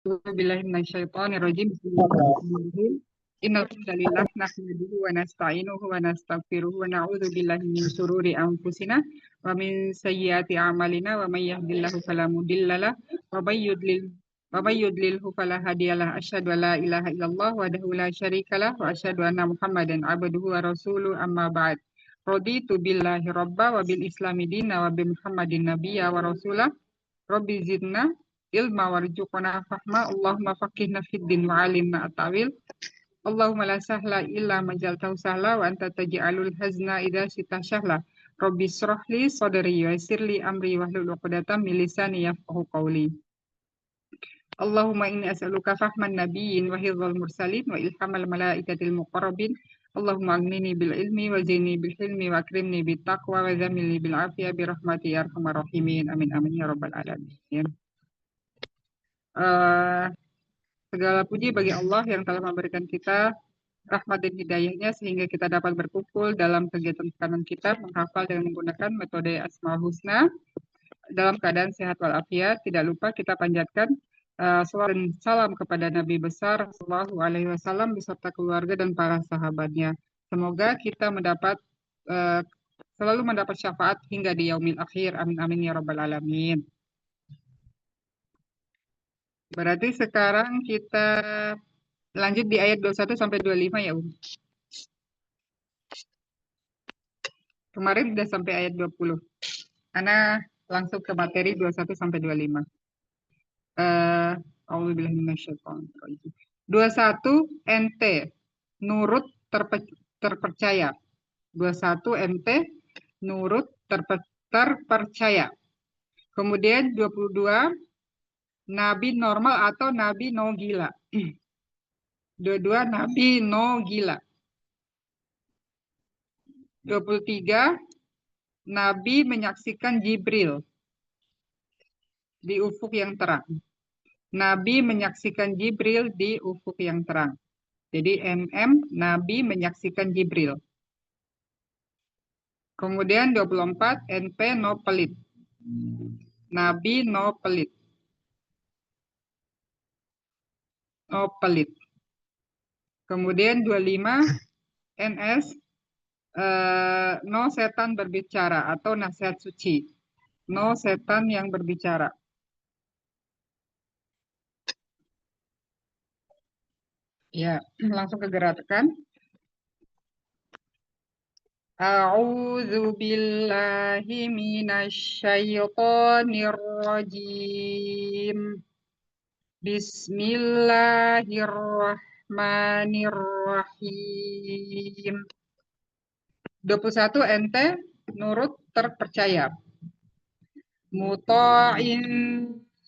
Billahi minasyaitonir rajim. Bismillahirrahmanirrahim. Innal hamdalillah nahmaduhu wa nasta'inuhu wa nastaghfiruhu wa na'udzu billahi min syururi anfusina wa min sayyiati a'malina wa may yahdihillahu fala mudhillalah wa may yudlilhu fala hadiyalah. Asyhadu an la ilaha illallah wahdahu la syarikalah wa asyhadu anna Muhammadan abduhu wa rasuluhu amma ba'd. Raditu billahi rabba wa bil islami dina wa bi Muhammadin nabiyya wa rasulah. Rabbi zidna ilma warzuqna fahma. Allahumma faqihna fid din wa alimna at-tawil. Allahumma la sahla illa ma jaltahu sahla wa anta taj'alul hazna idza syi'ta sahla. Rabbi shrah li sadri wa yassir li amri wahlul 'uqdatam min lisani yafqahu qawli. Allahumma inni as'aluka fahman nabiyyin wa hifdzal mursalin wa ilhamal malaikatil muqarrabin. Allahumma aghnini bil ilmi wa zini bil hilmi wa akrimni bit taqwa wa zamilni bil afiyah bi rahmati ya arhamar rahimin. Amin amin ya rabbal alamin. Eh, Segala puji bagi Allah yang telah memberikan kita rahmat dan hidayahnya sehingga kita dapat berkumpul dalam kegiatan kanan kita menghafal dengan menggunakan metode Asmaul Husna dalam keadaan sehat walafiat. Tidak lupa kita panjatkan salawat dan salam kepada Nabi besar Shallallahu Alaihi Wasallam beserta keluarga dan para sahabatnya. Semoga kita selalu mendapat syafaat hingga di yaumil akhir. Amin amin ya rabbal alamin. Berarti sekarang kita lanjut di ayat 21 sampai 25 ya, Kemarin udah sampai ayat 20. Ana langsung ke materi 21 sampai 25. Auzubillahi minasyaitonir rajim. 21 NT nurut terpercaya. 21 NT nurut terpercaya. Kemudian 22 nabi normal atau nabi no gila. 22 nabi no gila. 23 nabi menyaksikan Jibril di ufuk yang terang. Nabi menyaksikan Jibril di ufuk yang terang. Jadi MM, Nabi menyaksikan Jibril. Kemudian 24, NP no pelit. Nabi no pelit. No pelit. Kemudian 25, NS, no setan berbicara atau nasihat suci. No setan yang berbicara. Ya, langsung ke gerakan. A'udzu billahi minasyaitonir rajim. Bismillahirrahmanirrahim. 21 NT nurut terpercaya. Muta'in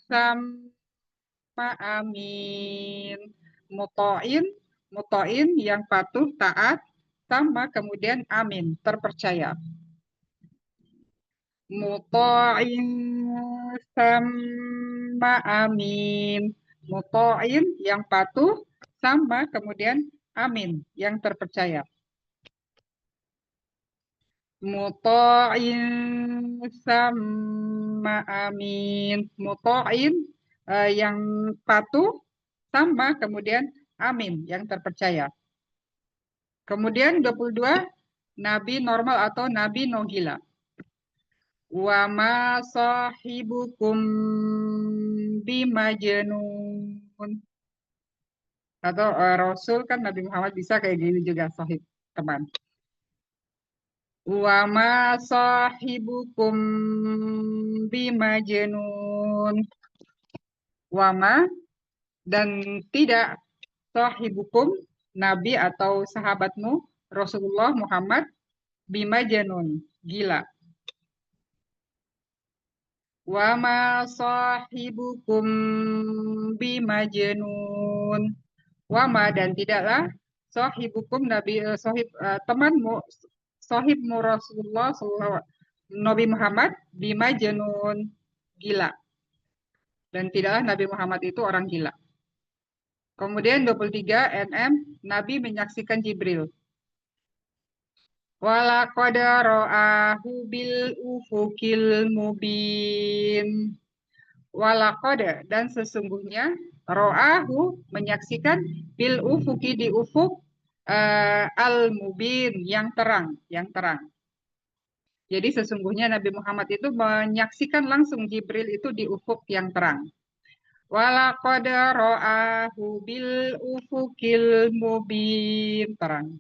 sama amin. Muta'in yang patuh taat sama kemudian amin terpercaya. Muta'in sama amin. Muta'in yang patuh sama kemudian amin yang terpercaya. Muta'in sama amin. Muta'in yang patuh sama kemudian amin yang terpercaya. Kemudian 22 nabi normal atau nabi no gila. Wa ma sahibukum bimajnun. Atau Rasul kan Nabi Muhammad bisa kayak gini juga sahib teman. Wa ma sahibukum bimajnun. Wa ma dan tidak sahibukum Nabi atau sahabatmu Rasulullah Muhammad bimajnun gila. Wa ma sahibukum bimajnun. Wa ma dan tidaklah sahibukum Nabi temanmu sahibmu Rasulullah Nabi Muhammad bimajnun gila. Dan tidaklah Nabi Muhammad itu orang gila. Kemudian 23 NM Nabi menyaksikan Jibril. Walaqad ra'ahu bil ufukil mubin. Walaqad dan sesungguhnya ro'ahu menyaksikan bil ufuki di ufuk al mubin yang terang, yang terang. Jadi sesungguhnya Nabi Muhammad itu menyaksikan langsung Jibril itu di ufuk yang terang. Walaqad ra'ahu bil ufukil mubin terang.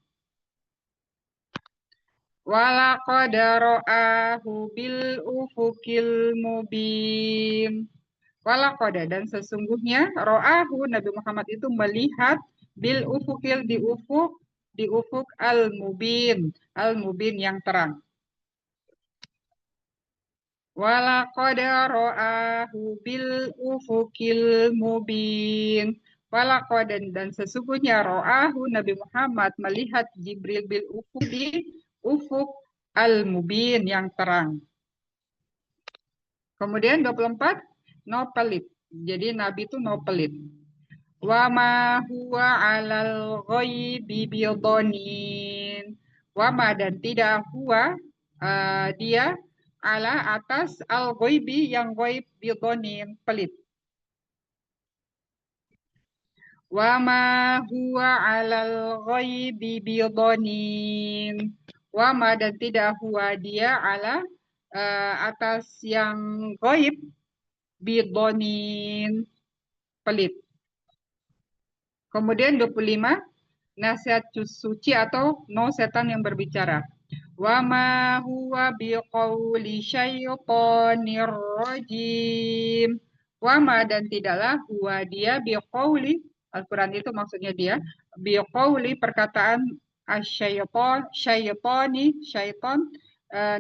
Walaqad ra'ahu bil ufukil mubin. Walaqad dan sesungguhnya ra'ahu Nabi Muhammad itu melihat bil ufukil di ufuk al mubin yang terang. Walaqad ra'ahu bil ufukil mubin. Walaqad dan sesungguhnya ra'ahu Nabi Muhammad melihat Jibril bil ufuk di ufuk al mubin yang terang. Kemudian 24 no pelit. Jadi Nabi itu no pelit. Wa ma huwa alal ghaibi bidhanin. Wa ma dan tidak huwa dia ala atas al ghaibi yang ghaib bidhanin pelit. Wa ma huwa alal ghaibi bidhanin. Wa ma dan tidak huwa dia ala atas yang ghaib bidhanin pelit. Kemudian 25 nasihat suci atau no setan yang berbicara. Wa ma huwa biqauli syaitonir rajim. Wa ma dan tidaklah huwa dia biqauli Al-Quran itu maksudnya dia biqauli perkataan syaiton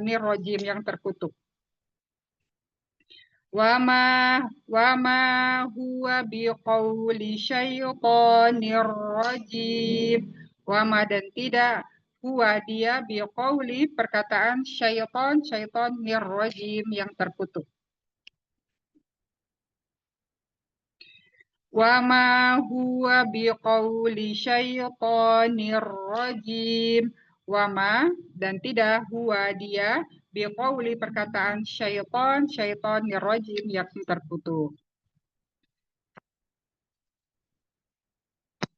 nirrojim yang terkutuk. Wama wama huwa biqauli syaitonir rajim. Wama dan tidak huwa dia biqauli perkataan syaiton nirrajim yang terkutuk. Wama huwa biqauli syaitonir rajim. Wama dan tidak huwa dia biqauli perkataan syaiton nirrajim yang terkutuk.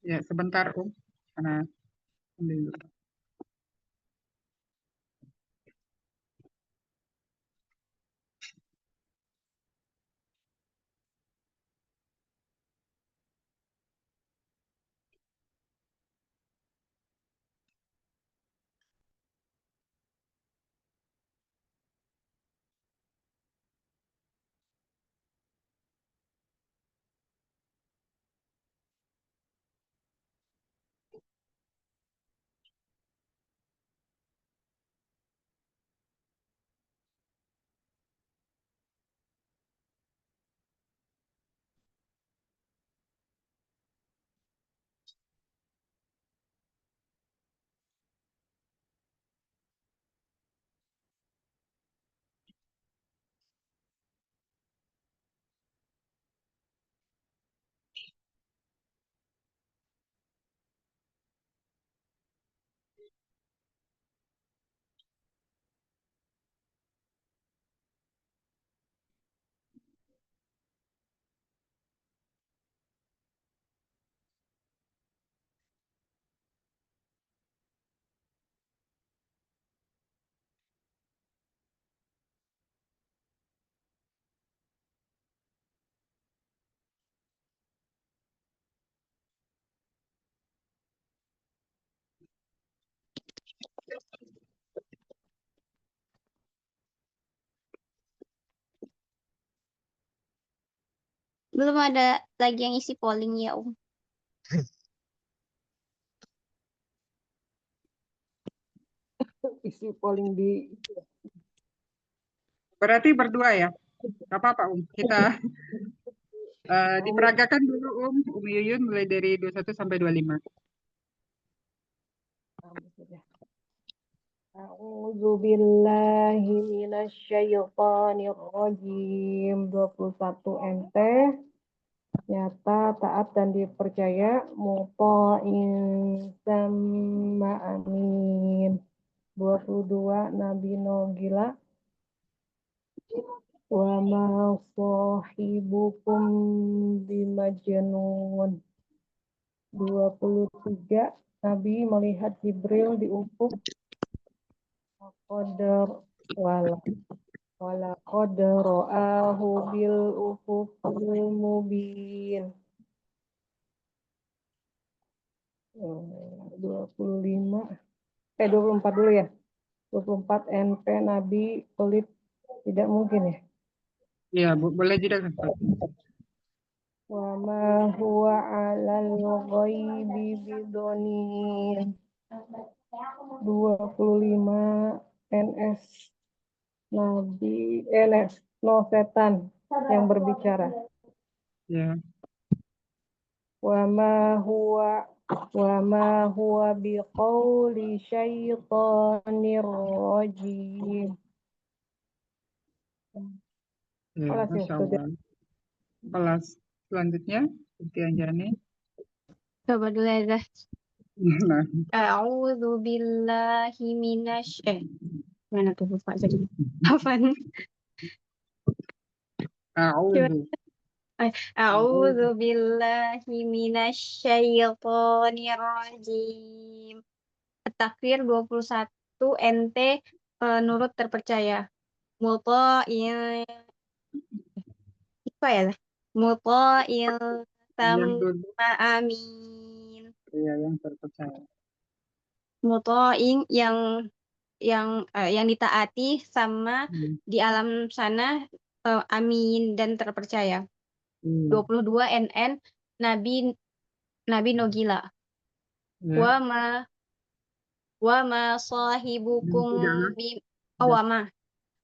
Ya, sebentar, Karena ambil dulu. Belum ada lagi yang isi polling ya, Om. Isi polling di Berarti berdua ya? Gak apa-apa, Kita diperagakan dulu, Yuyun mulai dari 21 sampai 25. A'udzu billahi minasyaitonir rajim. 21 MT nyata, taat dan dipercaya, muta'in sama amin. 22 Nabi Nogila Wa ma sahibukum bimajnun. 23. Nabi melihat Jibril di ufuk. Walaqad ra'ahu bil ufuqil mubin. 24 dulu ya. 24 NP Nabi pelit tidak mungkin ya. Ya, boleh juga kan, Pak? Wa ma huwa 'alal ghaibi bidonin. 25 NS Nabi no setan yang berbicara. Ya, Wa ma huwa biqauli syaitanir rajim. ya, Kelas ya, Masya sudah. Allah. Kelas selanjutnya, Siti Anjani. Coba dulu ya, Zah. Nah, A'udzu billahi mana tuh lupa jadi. Apaan? Coba. a'udzu. A'udzu billahi minasyaitonir rajim. At-Takwir 21 NT nurut terpercaya. Muta'in apa ya? Muta'in Yang dulu, sama amin. ya, yang terpercaya. Muta'in yang ditaati sama Hmm. di alam sana amin dan terpercaya. Hmm. 22 NN Nabi Nogila. Ya. Wa ma sahibukum Jangan. bi wa ma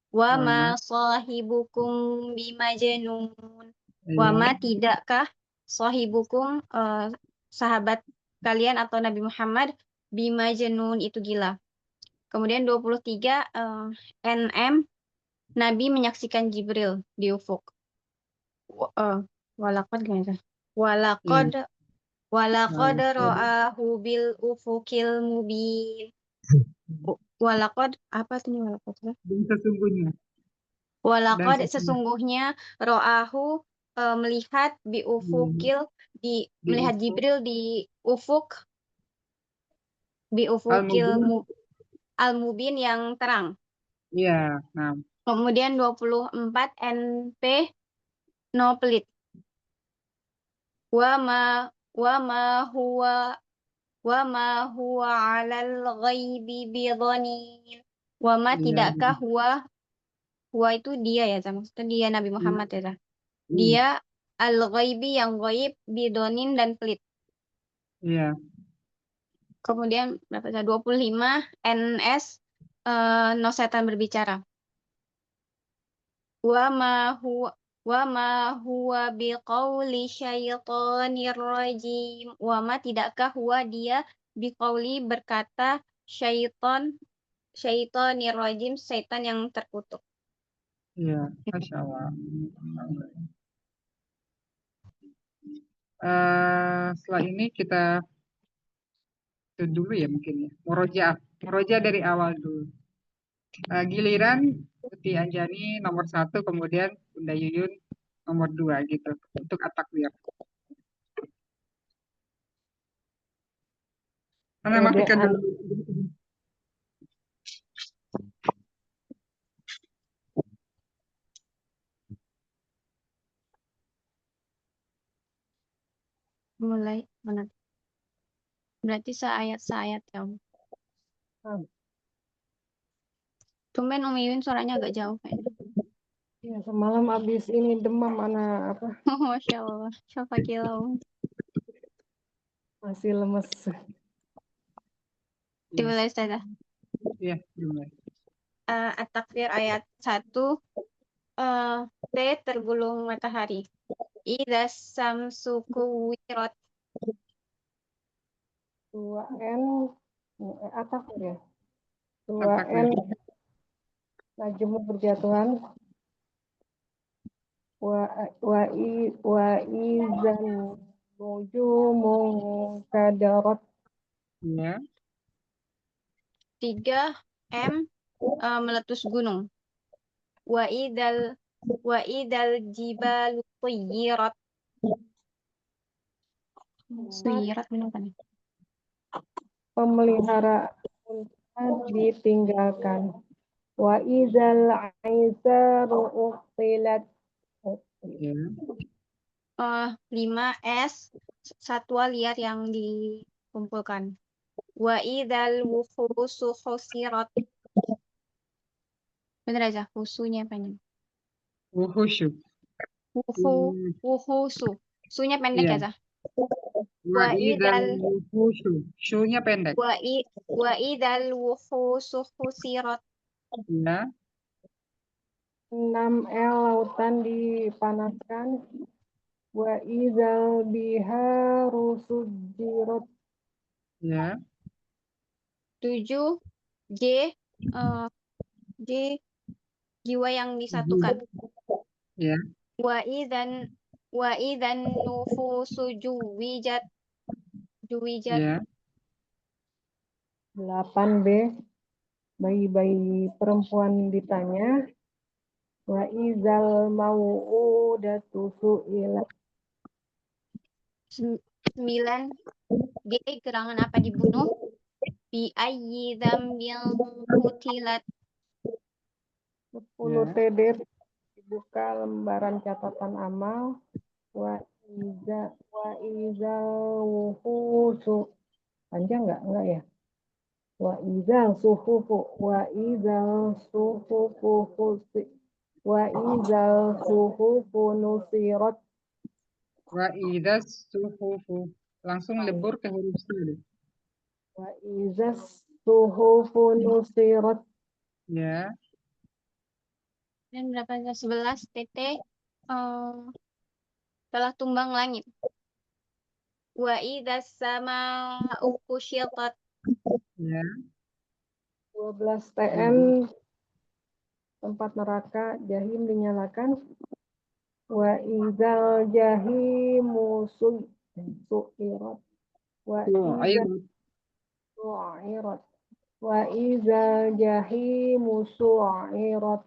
Wama. sahibukum bimajnun. Wa Ya. ma tidakkah sahibukum sahabat kalian atau Nabi Muhammad bimajnun itu gila. Kemudian 23 NM Nabi menyaksikan Jibril di ufuk. Walaqad gimana? Walaqad ra'ahu bil ufukil mubin. Walaqad apa tuh walaqad? Dan sesungguhnya. Walaqad Dan sesungguhnya ro'ahu melihat bi ufukil melihat ufuk. Jibril di ufuk bi ufukil Al-Mubin. al-mubin yang terang. Ya, nah. Kemudian 24 NP no pelit. Wa ma huwa 'alal ghaibi bidhanin. Wa ma Iya. tidakkah huwa itu dia ya, maksudnya dia Nabi Muhammad ya. Hmm. Dia al-ghaibi yang ghaib bidonin dan pelit. Iya. Kemudian berapa? 25 NS no setan berbicara. Wa ma huwa biqauli syaitonir rajim. Wa ma tidakkah huwa dia biqauli berkata syaitonir rajim, setan yang terkutuk. Iya, Masya Allah. Setelah ini kita itu dulu ya mungkin ya. Murojaah dari awal dulu. Giliran Siti Anjani nomor 1, kemudian Bunda Yuyun nomor 2 gitu untuk at-takwir. Karena matikan dulu. Mulai mana? Berarti seayat ya. Tumben Umi Yuyun suaranya agak jauh kayaknya. Ya, semalam habis ini demam anak apa? Masya Allah. Syafakillah. Masih lemes. Dimulai Ustazah. Iya, dimulai. At-Takwir ayat 1. T tergulung matahari. Idza samsu kuwirat. 2N atak ya. 2N najmu berjatuhan. Wa izan nujumun kadarat. Iya. 3 M meletus gunung. Wa idzal Wa idal jibalu suyirat. Suyirat minum kan? Pemeliharaan unta ditinggalkan. Wa idzal aisaru uqtilat. Ya. 5 S satwa liar yang dikumpulkan. Wa idzal wuhusu husirat. Bener aja, husunya panjang. Wuhusyu. Wuhusu. Sunya pendek Iya. aja. Wa Wa idzal idal wuhusyu. Syu-nya pendek. wa idal wuhusu husirat. Ya. 6L lautan dipanaskan. Wa idzal biharu sujjirat. Ya. 7 J J jiwa yang disatukan. Ya. Wa idan nufusu juwijat. Ya. 8B. Bayi-bayi perempuan ditanya. Wa idzal mau'udatu su'ilat. 9 G gerangan apa dibunuh? Bi ayyi dzambil qutilat. 10 TD dibuka lembaran catatan amal. Wa idzal wuhusu. Panjang enggak ya? Wa idzal suhufu nusirat. Wa idzas suhufu. Langsung lebur ke huruf C. Wa idzas suhufu nusirat. Ya. Dan berapa? 11 TT telah tumbang langit. Wa idzas sama'u kusyitat. Ya. 12 TN tempat neraka jahim dinyalakan. Wa idzal jahimu su'irat. Wa idzal su'irat. Wa idzal jahimu su'irat.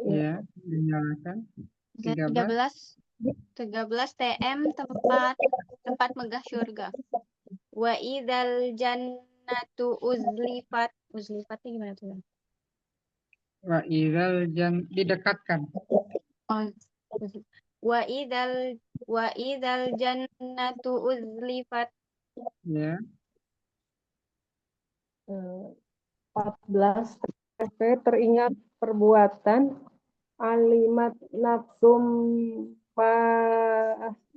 Ya. Dinyalakan. 13. 13 TM tempat megah surga. Wa idzal jannatu uzlifat. Uzlifatnya gimana tuh? Wa idzal didekatkan. Oh, wa idzal jannatu uzlifat. Ya. 14 TP teringat perbuatan alimat nafsum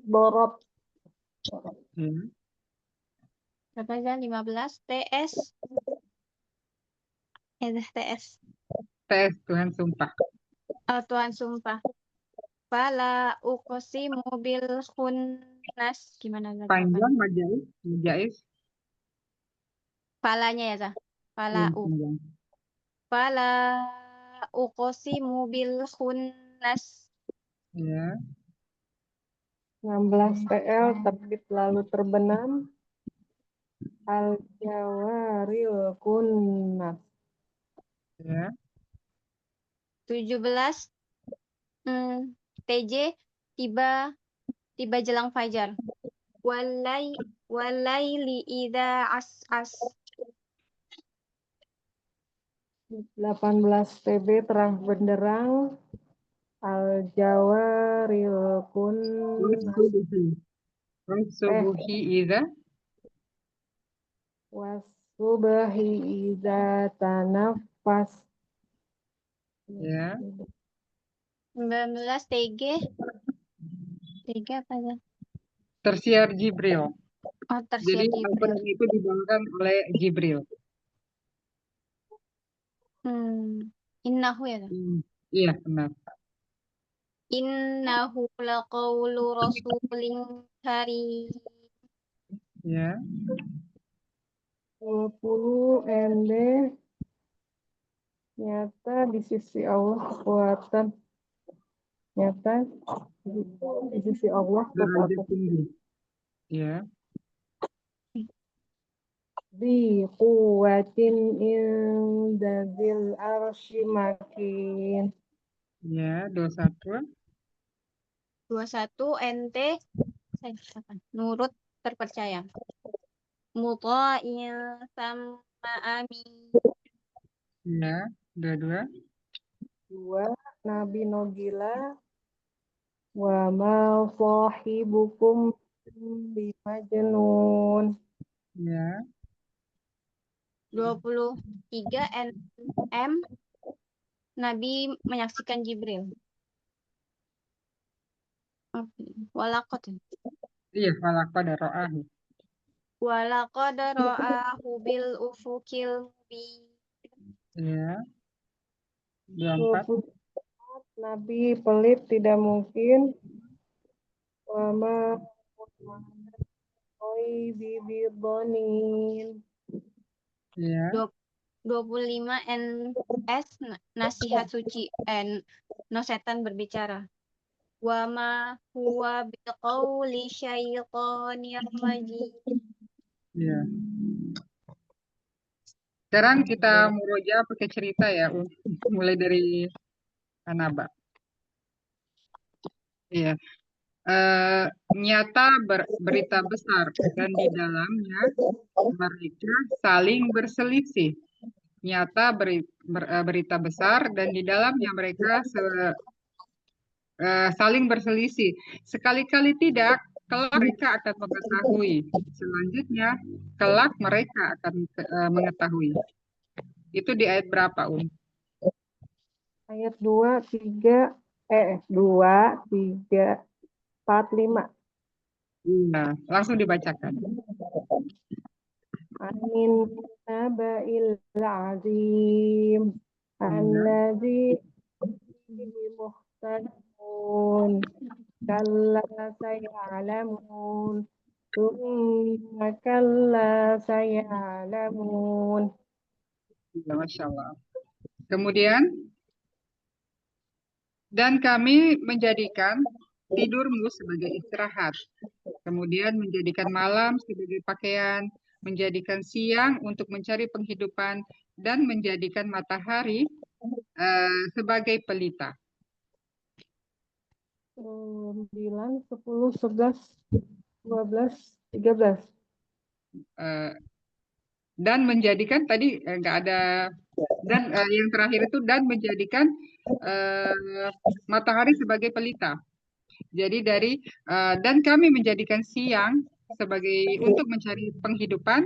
borot. Ya. Berapa aja? 15 TS. TS. TS Tuhan sumpah. Oh, Tuhan sumpah. Fala uqsimu bil khunnas. Gimana lagi? Panjang majais. Falanya ya, Zah. Iya, panjang. Fala uqsimu bil khunnas. Ya. 16 TL terbit lalu terbenam. Al jawaril kunnas. Ya. 17 TJ tiba jelang fajar. Walaili idza as'as. 18 TB terang benderang. Al jawaril kunnas. Wasubuhi idza. Wasubahi idza tanafas. Ya. 19 TG apa ya? Tersier Jibril. Oh, tersier Jadi Jibril. Al-Quran itu dibawakan oleh Jibril. Innahu ya. Iya, benar. Innahu laqawlu rasulin karim. Ya. 20 MD nyata di sisi Allah kekuatan. Nyata di sisi Allah Derajat kekuatan. tinggi. Ya. Di kuwatin inda zil arsy makin. Ya, 21. 21 ente nurut terpercaya. Muta'in sama amin. Ya, 22. 2. Nabi Nogila wa ma sahibukum bimajnun. Ya, 23 NM Nabi menyaksikan Jibril. Walakot. iya, falaqad ra'ahu. Walakot ra'ahu bil ufukil mubin. Ya, 24. 24. Nabi pelit tidak mungkin wa ma bibidonin. Ya, 25 NS nasihat suci no setan berbicara. Wa ma huwa biqauli syaitonir rajim. ya. Sekarang kita murojaah pakai cerita ya, mulai dari Anaba. Iya. Nyata berita besar dan di dalamnya mereka saling berselisih. Nyata berita besar dan di dalamnya mereka saling berselisih. Sekali-kali tidak, kelak mereka akan mengetahui. Selanjutnya, kelak mereka akan mengetahui. Itu di ayat berapa, Ayat 2, 3, 2, 3, 4, 5. Nah, langsung dibacakan. Amin naba'il azim. Ya, Alladzi muhtalifun. Kalla sayalamun. Thumma kalla sayalamun. ya, Masya Allah. Kemudian, dan kami menjadikan tidurmu sebagai istirahat. Kemudian menjadikan malam sebagai pakaian, menjadikan siang untuk mencari penghidupan, dan menjadikan matahari sebagai pelita. 9, 10, 11, 12, 13. Eh, dan menjadikan tadi nggak ada, dan yang terakhir itu dan menjadikan matahari sebagai pelita. Jadi dari dan kami menjadikan siang sebagai untuk mencari penghidupan,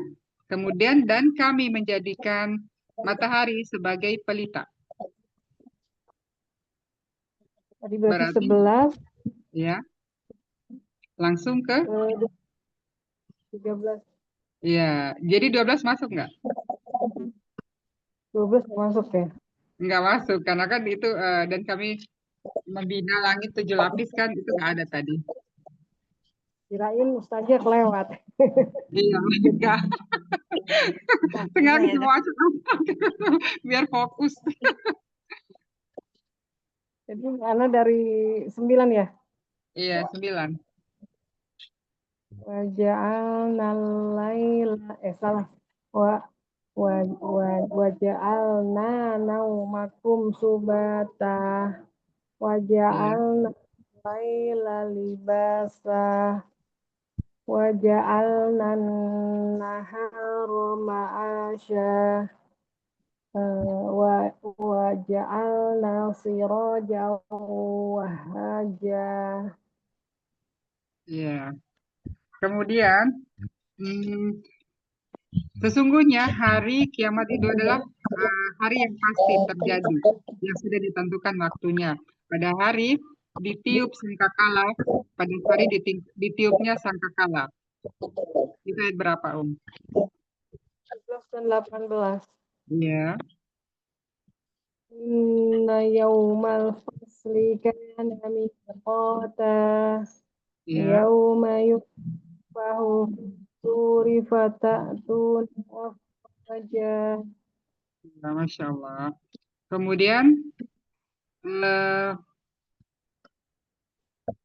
kemudian dan kami menjadikan matahari sebagai pelita. Tadi berarti Berarti 11, ya, langsung ke 13, ya. Jadi 12 masuk nggak? 12 masuk ya. Nggak masuk karena kan itu dan kami membina langit 7 lapis kan itu nggak ada tadi. Kirain Ustaznya kelewat. Iya, enggak. Sengaja mau masuk biar fokus. Jadi mana dari 9 ya? Iya, 9. Waja'alnal laila salah. Waja'alna naumakum subata. Iya, Waja'alna laila libasa. Waja'alna nahara ma'asya. Waja'alna siraja wahaja. iya. Kemudian sesungguhnya hari kiamat itu adalah hari yang pasti terjadi, yang sudah ditentukan waktunya. Pada hari ditiup sangkakala, pada hari ditiupnya sangkakala. Itu ayat berapa, 11 dan 18. Iya, Inna yaumal fasli kana miqata. iya. Yauma yusfahu suri fata'tun afwaja. Ya, Masya Allah. Kemudian eh,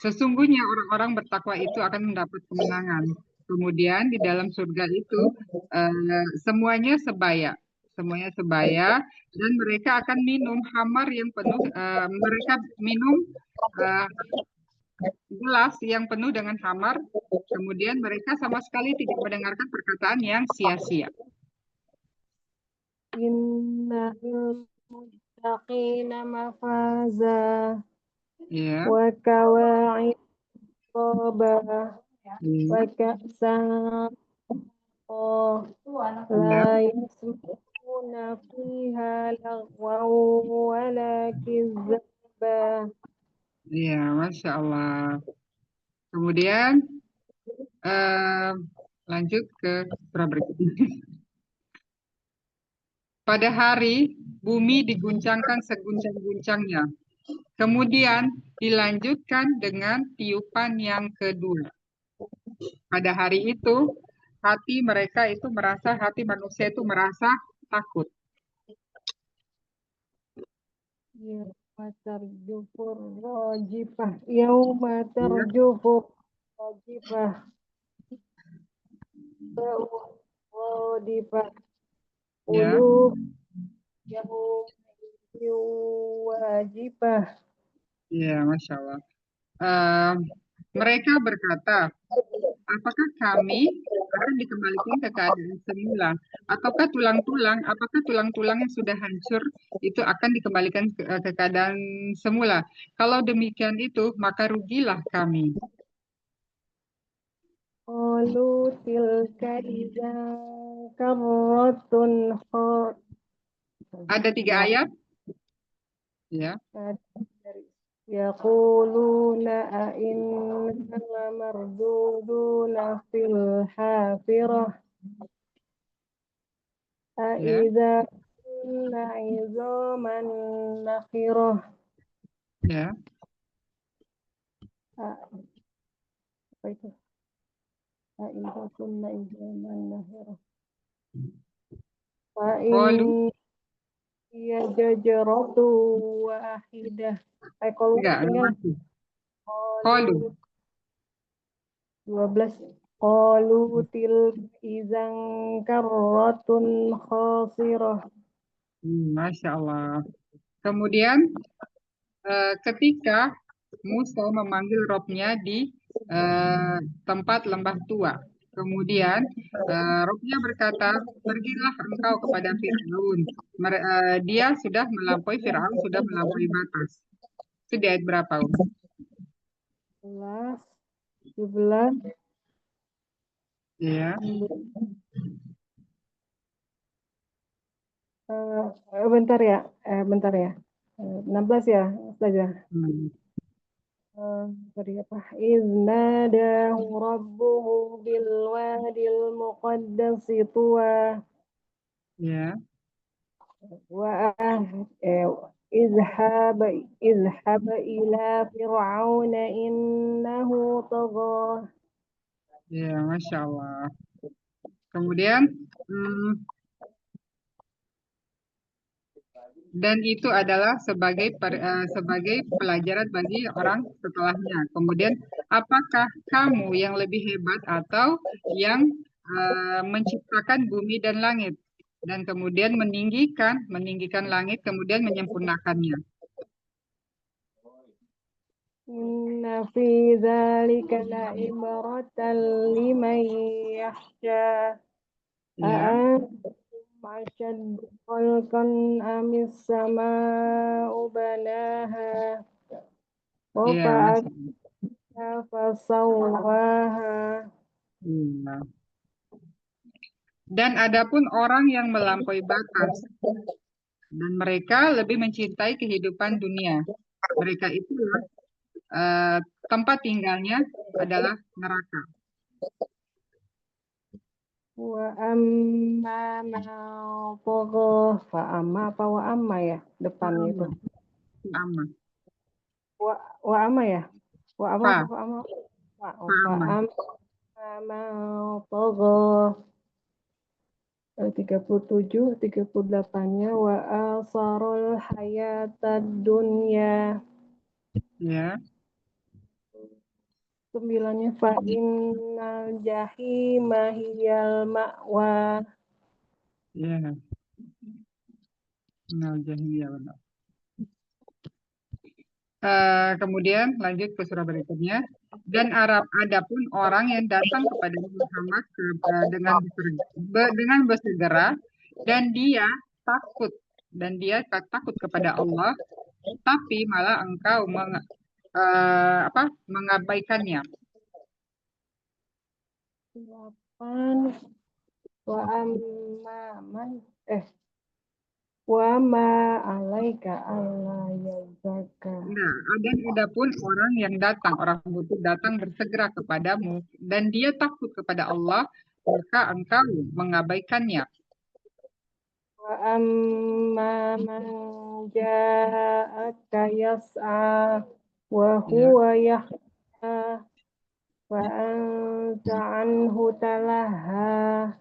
sesungguhnya orang-orang bertakwa itu akan mendapat kemenangan. Kemudian di dalam surga itu semuanya sebaya. semuanya sebaya, dan mereka akan minum hamar yang penuh, mereka minum eh, gelas yang penuh dengan hamar, kemudian mereka sama sekali tidak mendengarkan perkataan yang sia-sia. Innal muttaqina mafaza Ya, wa kawa'ib qaba ya, wa ka'san ya, la yasma'una fiha lagwan wa la kizzaba. ya, Masya Allah. Kemudian eh, lanjut ke surah berikutnya. Pada hari bumi diguncangkan seguncang-guncangnya. Kemudian dilanjutkan dengan tiupan yang kedua. Pada hari itu, hati mereka itu merasa, hati manusia itu merasa takut. Yauma tarjufur rajifah. Yauma tarjufur rajifah. Radifah. Ya, Qulub yauma wajibah. ya, Masya Allah. Eh, mereka berkata, apakah kami akan dikembalikan ke keadaan semula? Apakah tulang-tulang yang sudah hancur itu akan dikembalikan ke keadaan semula? Kalau demikian itu, maka rugilah kami. Qalu tilka idzan karratun khasirah. Ada 3 ayat, ya. Yaquluna a inna lamarduduna fil hafirah a Ya, idza kunna izaman nakhirah. ya. Apa itu? A idza kunna izaman nakhirah. Fa in Qalu, hiya jajaratu wahidah. Qalu enggak, tinggal masih. qalu Qalu, 12. Qalu tilka idzan karratun khasirah. Masya Allah. Kemudian ketika Musa memanggil Robnya di tempat lembah tua. Kemudian Robnya berkata, pergilah engkau kepada Firaun. Dia sudah melampaui, Firaun sudah melampaui batas. Itu di ayat berapa, Um? 11, 17, Ya. bentar ya, bentar ya. 16 ya, saja. Hmm. Tadi apa? Iznadahu rabbuhu bil wadil muqaddasi tuwa Ya. wa izhab izhab ila fir'auna innahu tagha. Ya, Masya Allah. Kemudian, hmm, dan itu adalah sebagai pelajaran bagi orang setelahnya. Kemudian, apakah kamu yang lebih hebat atau yang menciptakan bumi dan langit dan kemudian meninggikan langit, kemudian menyempurnakannya? Inna fi dzalika la ibratan liman yakhsha. Ya, أشد خلقا أم السماء بناها ya, رفع Masya Allah. فسواها. Iya. Dan adapun orang yang melampaui batas dan mereka lebih mencintai kehidupan dunia, mereka itulah tempat tinggalnya adalah neraka. Wa amma ma tagha. Fa amma apa wa amma ya depannya itu? Amma. Wa amma ya? Wa amma apa Fa, fa amma? Fa amma. amma ma tagha. 37, 38-nya wa asarul hayatad dunya. Ya, 9-nya fa innal jahima hiyal ma'wa. ya. Minal jahiliyah, benar. Kemudian lanjut ke surah berikutnya. Dan adapun orang yang datang kepada Muhammad dengan bersegera dan dia takut takut kepada Allah, tapi malah engkau mengabaikannya. 8 wa amma man wa ma alaika alla yazakka. Nah, adapun orang yang datang, orang butuh datang bersegera kepadamu dan dia takut kepada Allah, maka engkau mengabaikannya. Wa amma man ja'aka yas'a wa Ya, huwa yahya wa anta anhu talaha.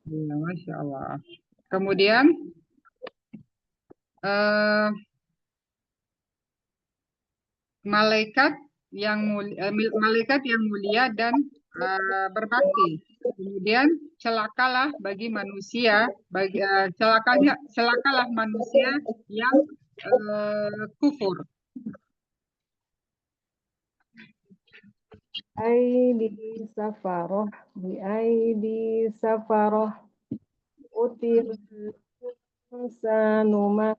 ya, Masya Allah. Kemudian eh, malaikat malaikat yang mulia dan berbakti. Kemudian celakalah bagi manusia, celakalah manusia yang kufur. Aidi safaroh bi aidi safaroh utir insanu ma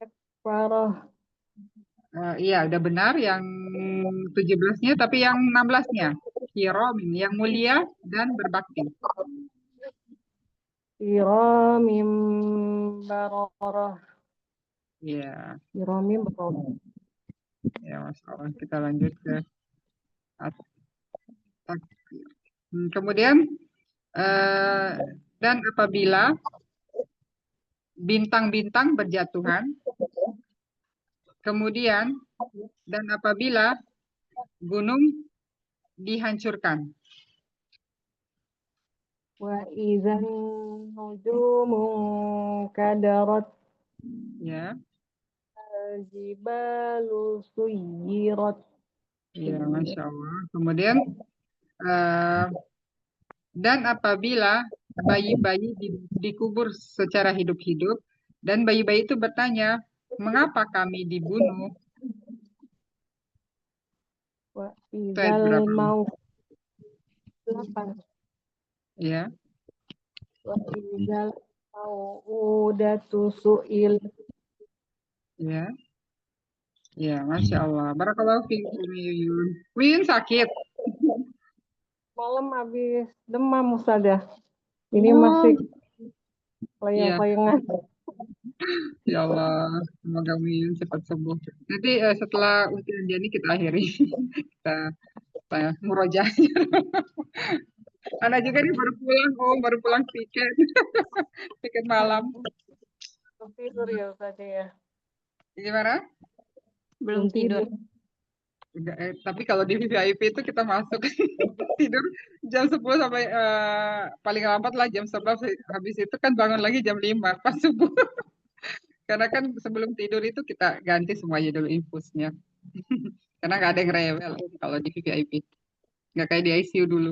yakfaroh. Iya, udah benar yang 17-nya, tapi yang 16-nya. Kiramin, yang mulia dan berbakti. Kiramim bararah. Iya, Kiramim bararah. ya Masya Allah. Kita lanjut ke at-takbir. Kemudian, dan apabila bintang-bintang berjatuhan, kemudian, dan apabila gunung dihancurkan. Wa idzan nujumu kadarat Ya, jibalu suyirat. ya Masya Allah. Kemudian, eh, dan apabila bayi-bayi dikubur secara hidup-hidup, dan bayi-bayi itu bertanya, mengapa kami dibunuh? Wa Itu ayat idzal berapa? mau 8. Ya, Wa idzal mau udatu suil. ya, ya, Masya Allah. Barakallahu fiikum, Yuyun. Wiyun sakit. Malam habis demam Ustazah. Ini Oh, masih iya. layang-layangan. Ya Allah, semoga Wiyun cepat sembuh. Nanti setelah ujian Jani kita akhiri. Kita murojaah. Anak juga nih baru pulang tiket. Tiket malam. Tidur ya Ustazah ya. Gimana? Belum tidur. Tapi kalau di VIP itu kita masuk tidur jam 10 sampai paling lambat lah jam 11. Habis itu kan bangun lagi jam 5 pas subuh. Karena kan sebelum tidur itu kita ganti semuanya dulu infusnya. Karena nggak ada yang rewel kalau di VIP. Nggak kayak di ICU dulu.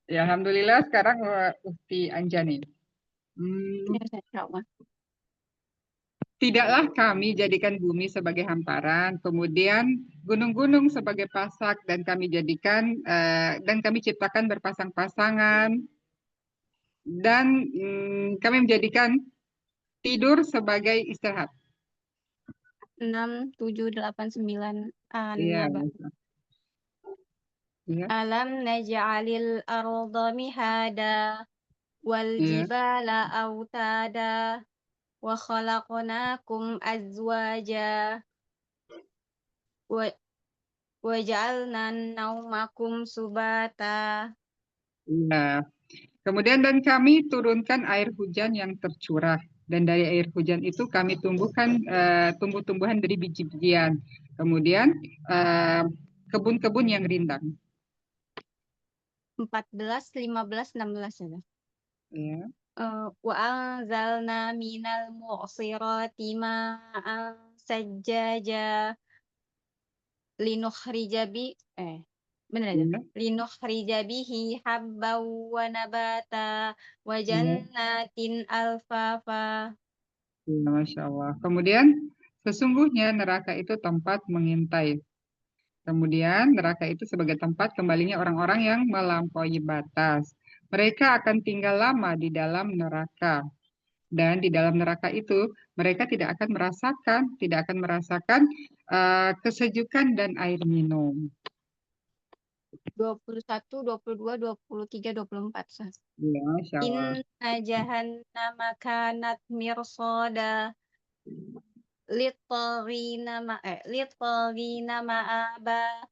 Ya, Alhamdulillah sekarang Ukti Anjani. Tidaklah kami jadikan bumi sebagai hamparan, kemudian gunung-gunung sebagai pasak, dan kami ciptakan berpasang-pasangan, dan kami menjadikan tidur sebagai istirahat. 6, 7, 8, 9. Iya, An-Naba. iya, Alam naj'alil arda mihada wal iya. jibala autada wa khalaqnakum azwaja wa ja'alna naumakum subata. Iya. Kemudian dan kami turunkan air hujan yang tercurah, dan dari air hujan itu kami tumbuhkan tumbuh-tumbuhan dari biji-bijian. Kemudian kebun-kebun yang rindang. 14, 15, 16 ya. Ya. Wa anzalna minal mu'sirati ma'an sajjaja linukhrija bi Bener aja. Iya, Linukhrija bihi habban wa nabata wa iya, jannatin alfafa. iya, Masya Allah. Kemudian, sesungguhnya neraka itu tempat mengintai. Kemudian, neraka itu sebagai tempat kembalinya orang-orang yang melampaui batas. Mereka akan tinggal lama di dalam neraka. Dan di dalam neraka itu, mereka tidak akan merasakan kesejukan dan air minum. 21, 22, 23, 24. Ya, Masya Allah. Inna jahannama kanat mirsada littagina ma'aba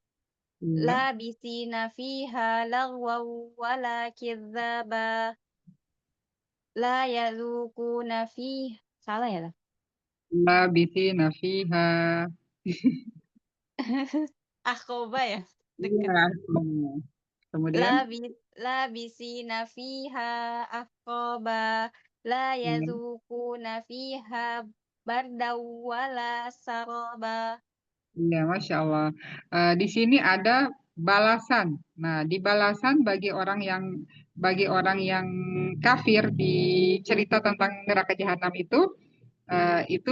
Iya. labisina fiha lagwaw wala kidzaba la yadhukuna fiha. Salah ya lah. Labithina fiha. Akoba ya, deket. Iya. Kemudian, Labisina fiha akoba la iya, yadhukuna fiha bardaw wala saraba. iya, Masya Allah. Di sini ada balasan. Nah, di balasan bagi orang yang kafir di cerita tentang neraka jahanam itu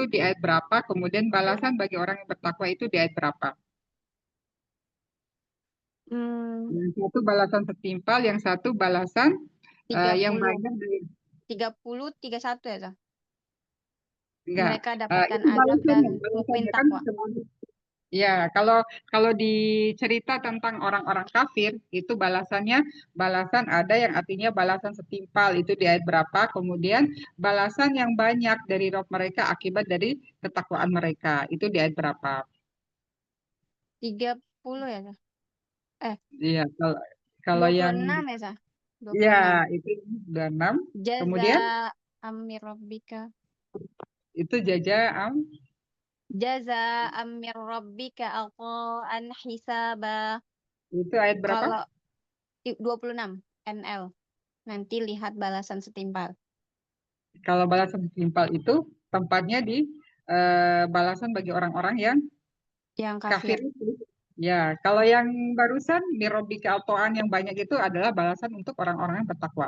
di ayat berapa? Kemudian balasan bagi orang yang bertakwa itu di ayat berapa? Hmm, Yang satu balasan setimpal, yang satu balasan yang 30, banyak dari 30, 31 ya, Zah? enggak. Mereka dapatkan Itu azab dan mukmin balasannya kan takwa. ya, kalau di cerita tentang orang-orang kafir itu balasan ada yang artinya balasan setimpal itu di ayat berapa, kemudian balasan yang banyak dari Rob mereka akibat dari ketakwaan mereka itu di ayat berapa? 30 ya, Zah? Eh, Iya, kalau kalau yang 26 ya, Zah? ya 26. itu 26, Jaza kemudian amir rabbika. itu jazaam Jaza amir rabbika an hisaba. itu ayat berapa? Kalau 26 NL. Nanti lihat balasan setimpal. Kalau balasan setimpal itu tempatnya di balasan bagi orang-orang yang Yang kafir kafir. itu. Ya, kalau yang barusan mirobika autoan yang banyak itu adalah balasan untuk orang-orang yang bertakwa.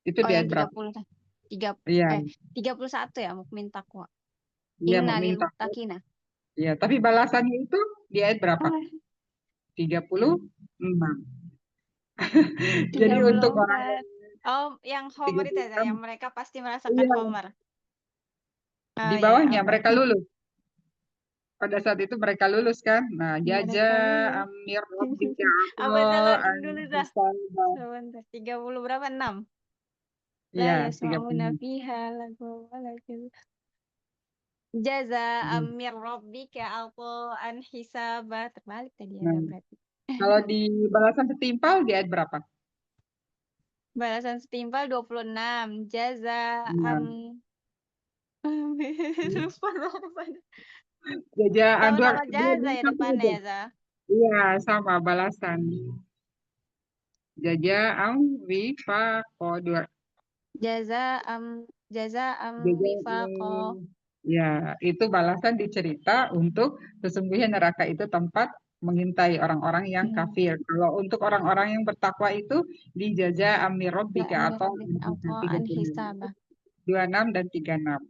Itu Oh, di yang ayat berapa? 30. Tiga, Iya, 31 ya, mukmin takwa. iya Inna mukmin lil takwa. muttaqina. Iya, tapi balasannya itu di ayat berapa? Oh, 36. Jadi untuk orang 34. yang Oh, yang Homer itu ya, 36, yang mereka pasti merasakan iya, Homer. di Oh ya, ya, bawahnya apa? mereka lulus. Pada saat itu mereka lulus kan? Nah, jaja Mereka lulus. amir rabbika Apa itu an loading dulu dah. hisabah. Sebentar. 30 berapa? 6. La Iya, yasma'una 36. fiha lagu walakin jaza amir rabbika an hisabah. Terbalik tadi ya Nah, berarti. kalau di balasan setimpal di ayat berapa? Balasan setimpal 26. Jaza am Nah, lupa lupa. jajaan dua, Sama-sama dua jaza ya satu depannya aja. ya, Za. Iya, sama balasan. Jajaan wifaqo dua. Jaza am jaza am wifaqo. Jajaan. Ya, itu balasan dicerita untuk sesungguhnya neraka itu tempat mengintai orang-orang yang Hmm. kafir. Kalau untuk orang-orang yang bertakwa itu di jaza amir Ya rabbika amir atau rabbika an 36. hisabah. 26 dan 36.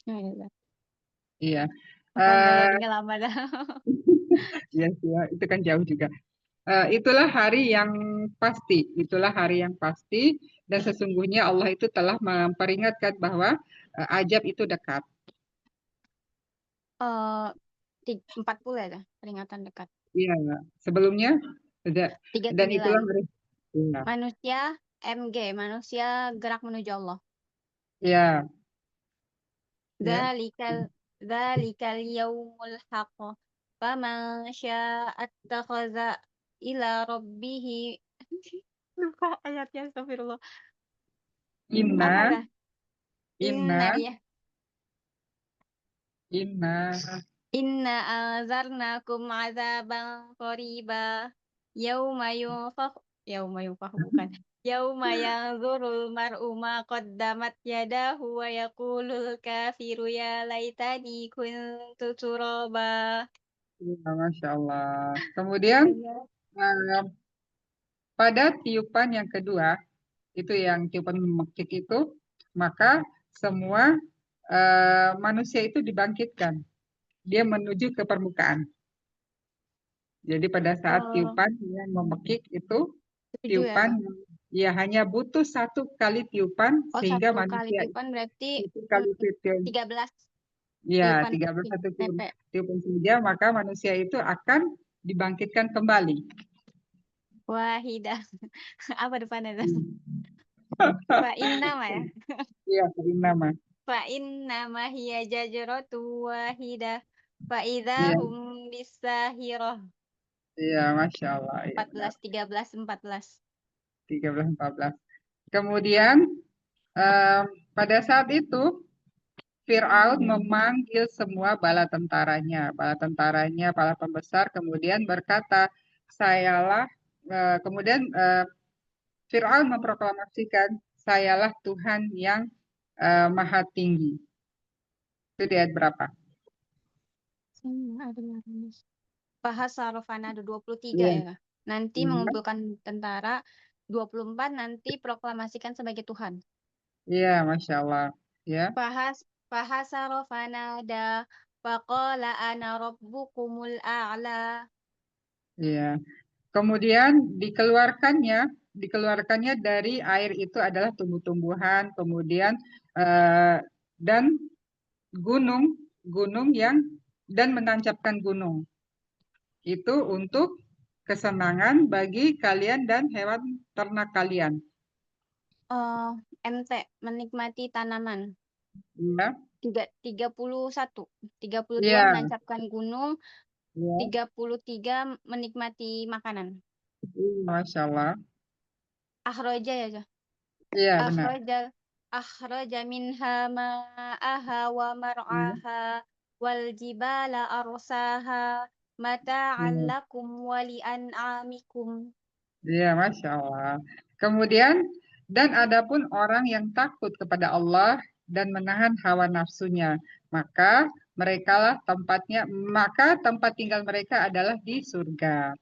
Oh, ya, Za. Iya. Makanya Eh, loadingnya lama dah. ya, ya, itu kan jauh juga. Itulah hari yang pasti, itulah hari yang pasti, dan sesungguhnya Allah itu telah memperingatkan bahwa ajab itu dekat. Eh 40 ya, Za. Peringatan dekat. Iya, sebelumnya tidak, dan 39. itulah hari. Iya, Manusia MG, manusia gerak menuju Allah. ya, ya. Dzalikal dzalikal yaumul haqq. Faman syaa'a attakhadha ila rabbih. Lupa ayatnya, astagfirullah. Apa Inna, dah? Inna inna, ya. inna. Inna anzarnakum azaban qariba. Yauma yunfakh yauma yunfakh bukan. Yauma yanzurul mar'u ma qaddamat yadahu wa yaqulul kafiru ya laitani kuntu turaba. Ya, Masya Allah. Kemudian Ya. eh, pada tiupan yang kedua, itu yang tiupan memekik itu, maka semua manusia itu dibangkitkan. Dia menuju ke permukaan. Jadi pada saat Oh, tiupan yang memekik itu, setuju ya, tiupan Kak? ya hanya butuh satu kali tiupan Oh, sehingga satu kali manusia tiupan berarti itu kali tiupan, 13 ya tiupan 13 satu nepe. tiupan saja, maka manusia itu akan dibangkitkan kembali. Wahidah. Apa depannya tuh? Hmm. Fa innama ya. Iya, nama. Fa innama hiya jajaratu wahidah. Fa Iya, idahum bisahirah. iya, Masya Allah, iya benar. 14, 13, 14. 13, 14. Kemudian pada saat itu Fir'aun memanggil semua bala tentaranya, para pembesar, kemudian berkata, sayalah, kemudian Fir'aun memproklamasikan, sayalah Tuhan yang maha tinggi. Itu di ayat berapa? Ada lagi. Bahas Sarofana ada 23 Iya. ya, Kak? Nanti Iya, mengumpulkan tentara, 24 nanti proklamasikan sebagai Tuhan. iya, Masya Allah. Ya, Bahas Sarofana ada faqala ana rabbukumul a'la. iya. Kemudian dikeluarkannya dari air itu adalah tumbuh-tumbuhan, kemudian dan gunung, gunung yang dan menancapkan gunung. Itu untuk kesenangan bagi kalian dan hewan ternak kalian. eh MT menikmati tanaman. Ya, 31, 32 iya, menancapkan gunung, ya, 33 menikmati makanan. Masya Allah. Akhroja ya, Kak? Iya, benar. Akhraja akhraja minha ma'aha wa Iya, mar'aha wal jibala arsaha mata'an iya, lakum wa li'an'amikum. iya, Masya Allah. Kemudian, dan adapun orang yang takut kepada Allah dan menahan hawa nafsunya, maka merekalah tempatnya, maka tempat tinggal mereka adalah di surga.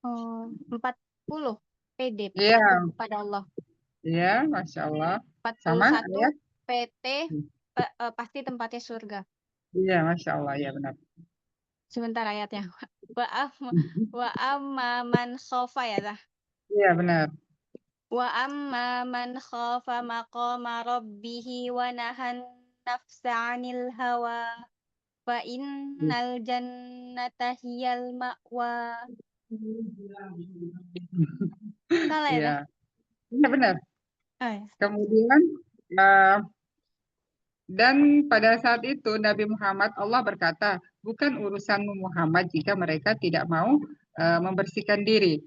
Oh, 40 PD Iya, takut kepada Allah. iya, Masya Allah. Sama 41 ayat? PT pasti tempatnya surga. Iya, Masya Allah, ya benar. Sebentar ayatnya. Wa amma man khofa ya dah. Iya, benar. Wa amma man khafa maqama rabbihi wa nahan nafsa 'anil hawa fa innal jannata hiyal ma'wa. Salah ya dah? Iya, benar-benar. Oh, ya. Kemudian, eh, dan pada saat itu Nabi Muhammad, Allah berkata, bukan urusanmu Muhammad jika mereka tidak mau membersihkan diri.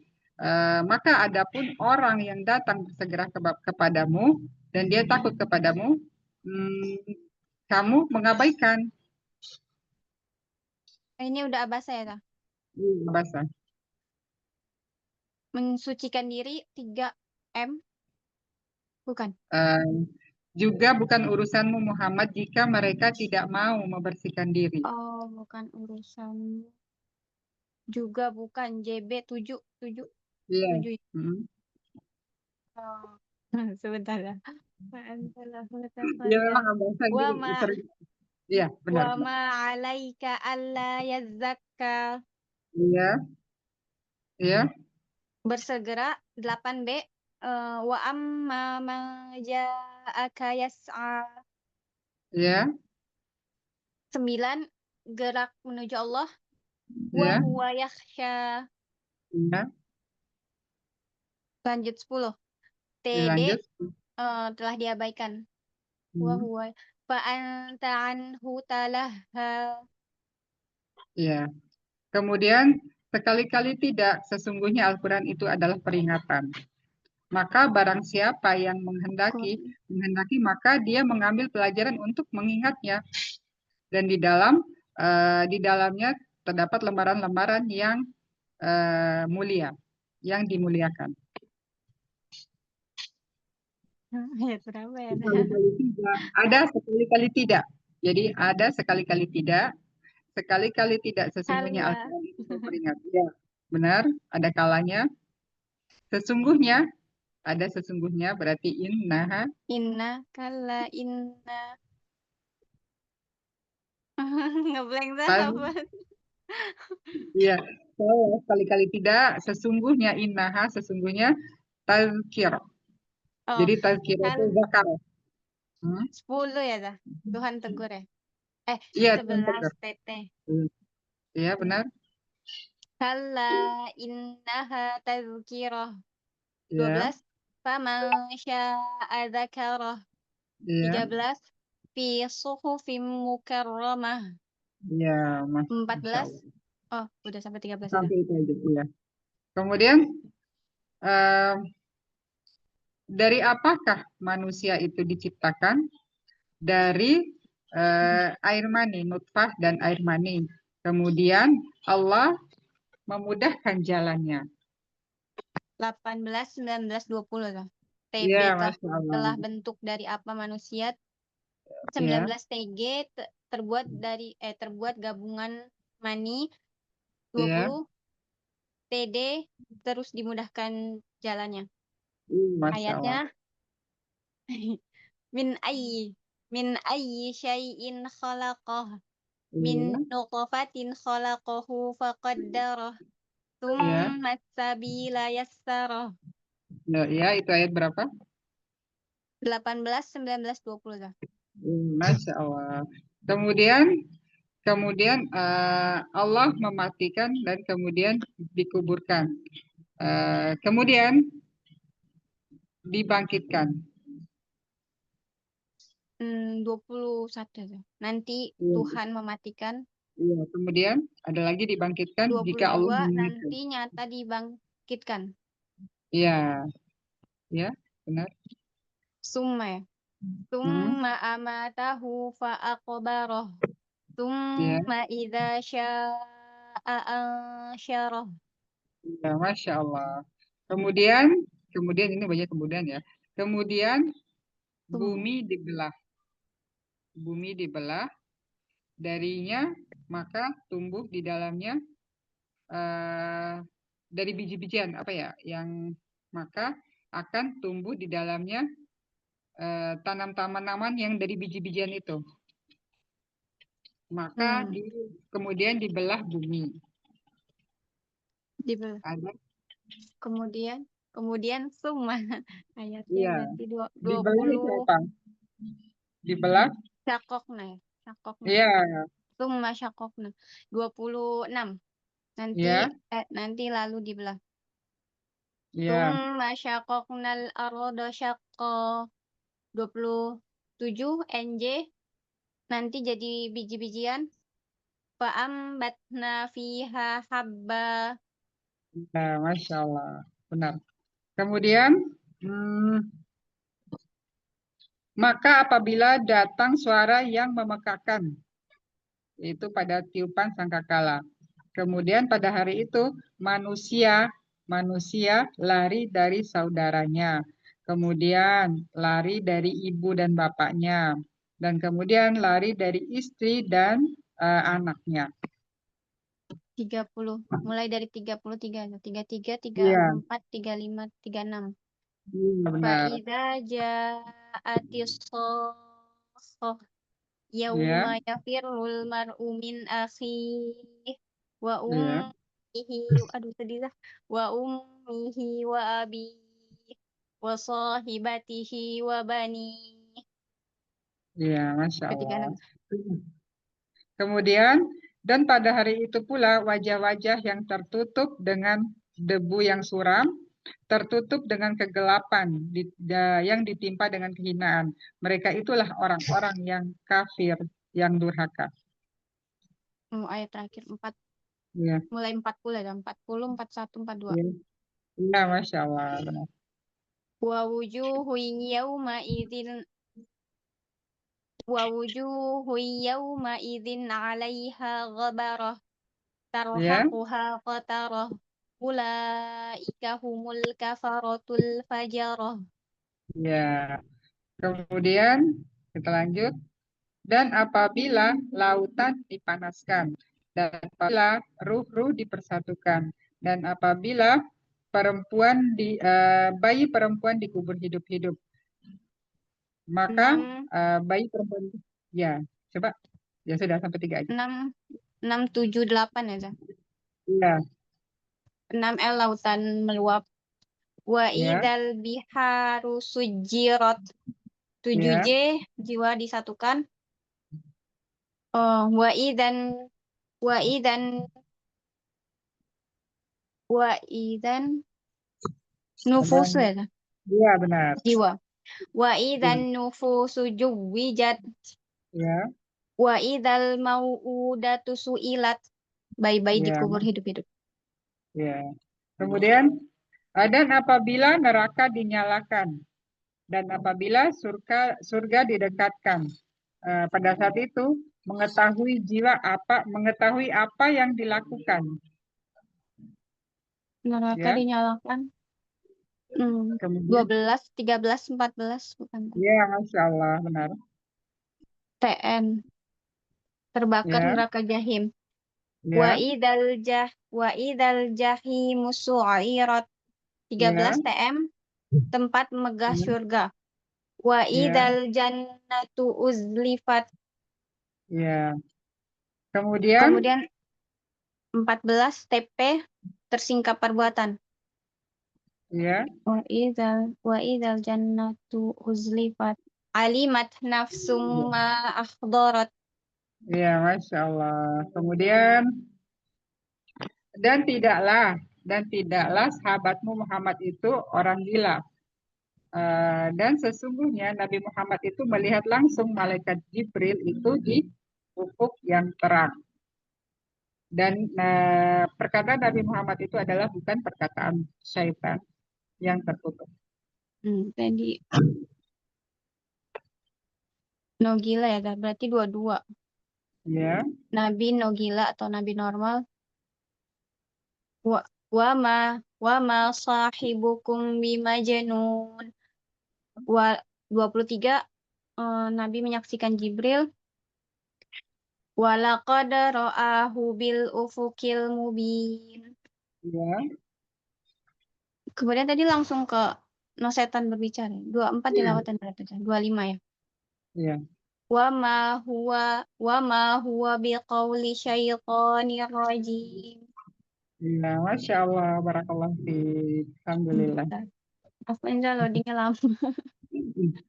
Maka adapun orang yang datang bersegera kepadamu dan dia takut kepadamu, hmm, kamu mengabaikan. Ini udah abasa ya dah. Bahasa. Mensucikan diri 3M bukan. Eh, juga bukan urusanmu Muhammad jika mereka tidak mau membersihkan diri. Oh, bukan urusan. Juga bukan JB 7 7 Iya. 7. Hmm. Oh. Sebentar ya. Ma'anzalah Iya mutafada. memang bahasa ini Wa ma sering. Iya benar. wa ma 'alaika alla yazzakka. Iya, iya, Bersegera 8B wa amma ma ja'aka yas'a. iya, 9 gerak menuju Allah wa iya, huwa yakhsha. iya. Lanjut 10. TD Dilanjut. telah diabaikan. Wa Hmm. huwa fa anta anhu talaha. Iya. Kemudian sekali-kali tidak, sesungguhnya Al-Quran itu adalah peringatan. Maka barang siapa yang menghendaki maka dia mengambil pelajaran untuk mengingatnya. Dan di dalamnya terdapat lembaran-lembaran yang mulia, yang dimuliakan. Ayat berapa ya? Sekali-kali tidak. Ada sekali-kali tidak. Jadi ada sekali-kali tidak sesungguhnya Kalla. Al-Quran itu memperingatkan. Ya. Benar, ada kalanya. Sesungguhnya, ada sesungguhnya berarti innaha. Kalla inna. Ngeblank dah Tadi, apa? iya. Oh, sekali-kali tidak. Sesungguhnya innaha, sesungguhnya tazkir. Oh, Jadi tazkir itu kal zakar. Hmm? 10 ya dah. Tuhan tegur ya. Iya, Tuhan 11 tegur. TT. Iya, benar. Kalla innaha tazkirah. Iya, 12. Faman sya'a dzakarah. iya, 13. Fi suhufim mukarramah. iya, Masya 14. Allah. Oh, udah sampai 13 udah. Sampai itu aja, iya. Kemudian, eh, dari apakah manusia itu diciptakan? Dari air mani, nutfah dan air mani. Kemudian Allah memudahkan jalannya. 18, 19, 20 tuh. TB Iya, telah, Masya Allah. telah bentuk dari apa manusia. Iya, 19 TG terbuat gabungan mani. iya, 20 TD terus dimudahkan jalannya. Masya Allah. Ayatnya min ayyi min ayyi syai'in khalaqah min Iya, nutfatin khalaqahu faqaddarah iya, tsumma sabila yassarah. iya, itu ayat berapa? 18, 19, 20 tuh. Masya Allah. Kemudian Allah mematikan dan kemudian dikuburkan. Kemudian dibangkitkan. 21 tuh. Nanti Iya, Tuhan mematikan. iya. Kemudian ada lagi dibangkitkan jika Allah 22 menginginkan. nanti nyata dibangkitkan. Iya, ya, benar. Summa ya. Hmm, Summa amatahu fa'aqbarah. ya, Summa idza sya'a ansyarah. ya, Masya Allah. Kemudian ini banyak kemudian ya. Kemudian Summa. bumi dibelah, bumi dibelah, darinya maka tumbuh di dalamnya eh, dari biji-bijian apa ya, yang maka akan tumbuh di dalamnya tanam-tanaman yang dari biji-bijian itu. Maka Hmm. kemudian dibelah bumi. Dibelah. Ada, Kemudian summa. Ayatnya iya. berarti dua Dibelah itu puluh apa? Dibelah, syakokna ya. Syakokna. iya, Summa syakokna. 26. Nanti iya, nanti lalu dibelah. iya, Summa syakoknal arda syakko. 27 NJ nanti jadi biji-bijian. Fa'ambatna fiha habba. iya, Masya Allah, benar. Kemudian, hmm, maka apabila datang suara yang memekakan, itu pada tiupan sangkakala. Kemudian pada hari itu manusia lari dari saudaranya. Kemudian lari dari ibu dan bapaknya. Dan kemudian lari dari istri dan anaknya. 30. Mulai dari 33. 33, Iya, 34, 35, 36. iya, benar. Fa'idza ja'atis shakhah Iya, yauma yafirrul mar'u min akhihi wa iya, ummihi. Aduh sedih lah. Wa ummihi wa abihi wa sahibatihi wa bani. iya, Masya Ke Allah. 36. Kemudian, dan pada hari itu pula wajah-wajah yang tertutup dengan debu yang suram, tertutup dengan kegelapan yang ditimpa dengan kehinaan. Mereka itulah orang-orang yang kafir, yang durhaka. Ayat terakhir 4. Ya, Mulai 40 ada 40, 41, 42. ya, ya, Masya Allah. Benar. Wa wujuhu yawma idzin wa wujuhu yawma idzin 'alaiha ghabarah Ya, tarhaquha qatarah ulaika humul kafaratul fajarah. ya. Kemudian kita lanjut. Dan apabila lautan dipanaskan, dan apabila ruh-ruh dipersatukan, Dan apabila bayi perempuan dikubur hidup-hidup, maka 6, bayi perempuan ya coba ya sudah sampai 3 aja. 6, 6, 7, 8 ya, Zah. Iya 6L lautan meluap. Wa ya idzal biharu sujirat. 7J ya jiwa disatukan. Oh, wa idzan nufus ya, Zah. iya benar Jiwa. Wa ya, idzan nufusu juwijat. ya Wa idzal mau'udatu su'ilat. Bayi-bayi ya dikubur hidup-hidup. ya. Kemudian dan apabila neraka dinyalakan dan apabila surga didekatkan, pada saat itu mengetahui apa yang dilakukan, Neraka ya. dinyalakan. Kemudian 12, 13, 14 bukan. ya Masya Allah benar TN. Terbakar ya neraka jahim. ya Wa idzal jahimu su'irat. 13 ya TM. Tempat megah ya surga. Wa ya idzal jannatu uzlifat. ya. Kemudian Kemudian 14 TP. Tersingkap perbuatan. ya Wa idzal jannatu uzlifat. Alimat nafsum ma akhdarat. ya Masya Allah. Kemudian dan tidaklah sahabatmu Muhammad itu orang gila. Dan sesungguhnya Nabi Muhammad itu melihat langsung malaikat Jibril itu di ufuk yang terang. Dan perkataan Nabi Muhammad itu adalah bukan perkataan syaitan yang tertutup. Tadi no gila ya, berarti dua-dua. Ya, Nabi no gila atau nabi normal. Wa ma sahibukum bimajnun. 23 Nabi menyaksikan Jibril. Wa laqad ra'ahu bil ufukil mubin. ya, Kemudian tadi langsung ke no setan berbicara. 24 dilawatan berarti. 25 ya. ya. Wa ma huwa biqauli syaitanir rajim. Ya, Masya Allah, barakallah fiik. Alhamdulillah. Apa aja loadingnya lama.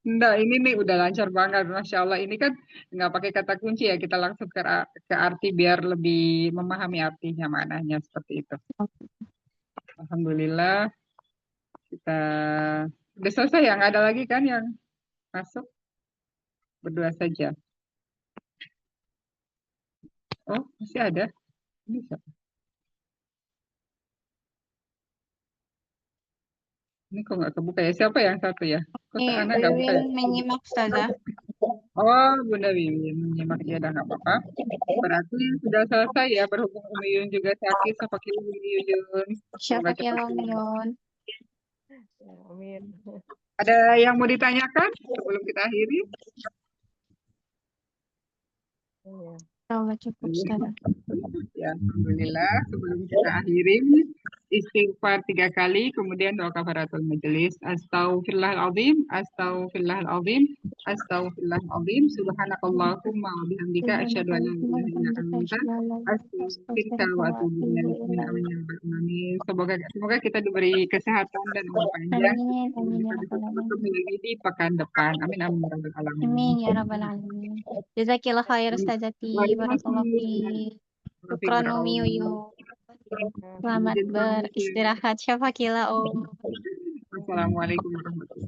Enggak, ini nih udah lancar banget, Masya Allah. Ini kan nggak pakai kata kunci ya, kita langsung ke arti biar lebih memahami artinya, maknanya seperti itu. Alhamdulillah, kita udah selesai ya, nggak ada lagi kan yang masuk? Berdua saja. Oh, masih ada. Ini siapa? Ini kok nggak kebuka ya? Siapa yang satu ya? Kok anak nggak buka ya? Wiwin menyimak Ustazah. Oh, Bunda Wiwin menyimak ya, udah nggak apa-apa. Berarti sudah selesai ya, berhubung Umi Yun juga sakit, seperti Umi Yun. Semoga cepat Syafaqillah sembuh. Mion. Amin. Ada yang mau ditanyakan sebelum kita akhiri? Iya. Allah cukup Ustazah. Ya, Alhamdulillah. Sebelum kita akhiri, istighfar 3 kali, kemudian doa kafaratul majelis. Astaghfirullahaladzim, astaghfirullahaladzim, astaghfirullahaladzim. Subhanakallahumma wa bihamdika asyhadu an la ilaha illa anta astaghfiruka wa atubu ilaik. Amin ya rabbal alamin. Semoga kita diberi kesehatan dan umur panjang. Amin, Dan amin kita ya bisa rabbal alamin. bertemu lagi di pekan depan. Amin amin ya rabbal alamin. Amin ya rabbal alamin. Jazakillah khair Ustazati. Barakallahu fiik. Syukran Umi Yuyun. Selamat beristirahat. Syafaqillah. Wassalamualaikum warahmatullahi wabarakatuh.